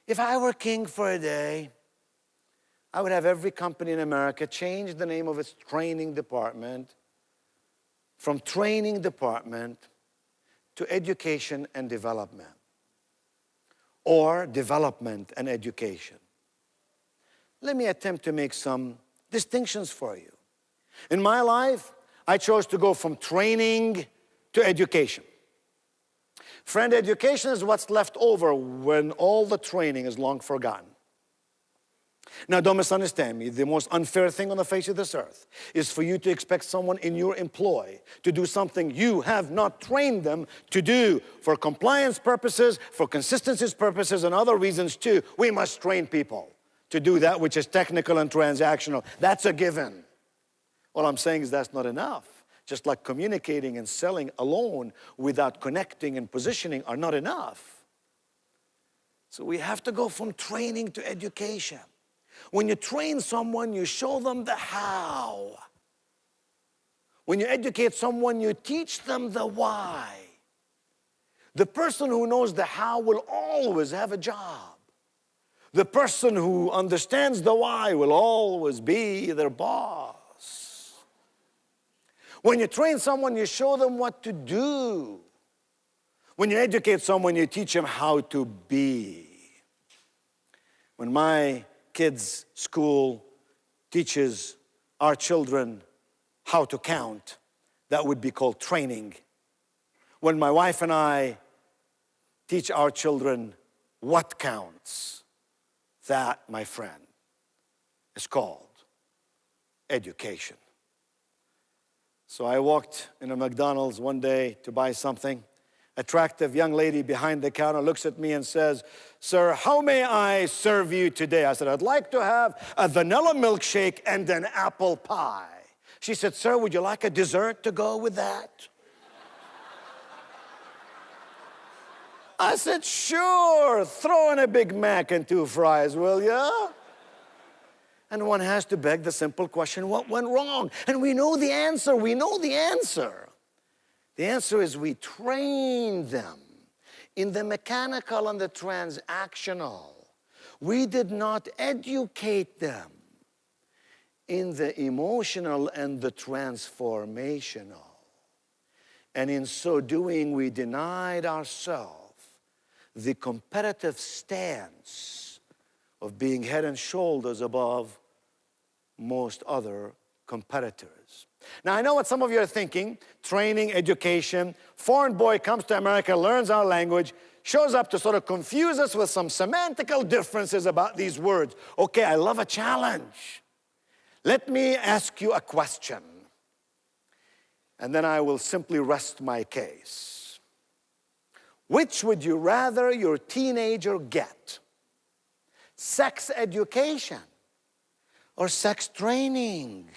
If I were king for a day, I would have every company in America change the name of its training department from training department to education and development, or development and education. Let me attempt to make some distinctions for you. In my life, I chose to go from training to education. Friend, education is what's left over when all the training is long forgotten. Now, don't misunderstand me. The most unfair thing on the face of this earth is for you to expect someone in your employ to do something you have not trained them to do. For compliance purposes, for consistency purposes, and other reasons too, we must train people to do that which is technical and transactional. That's a given. All I'm saying is that's not enough. Just like communicating and selling alone without connecting and positioning are not enough. So we have to go from training to education. When you train someone, you show them the how. When you educate someone, you teach them the why. The person who knows the how will always have a job. The person who understands the why will always be their boss. When you train someone, you show them what to do. When you educate someone, you teach them how to be. When my kids' school teaches our children how to count, that would be called training. When my wife and I teach our children what counts, that, my friend, is called education. So I walked in a McDonald's one day to buy something. Attractive young lady behind the counter looks at me and says, "Sir, how may I serve you today?" I said, "I'd like to have a vanilla milkshake and an apple pie." She said, "Sir, would you like a dessert to go with that?" I said, "Sure, throw in a Big Mac and 2 fries, will ya?" And one has to beg the simple question, what went wrong? And we know the answer, we know the answer. The answer is we trained them in the mechanical and the transactional. We did not educate them in the emotional and the transformational. And in so doing, we denied ourselves the competitive stance of being head and shoulders above most other competitors. Now, I know what some of you are thinking: training, education. Foreign boy comes to America, learns our language, shows up to sort of confuse us with some semantical differences about these words. Okay, I love a challenge. Let me ask you a question, and then I will simply rest my case. Which would you rather your teenager get? Sex education or sex training?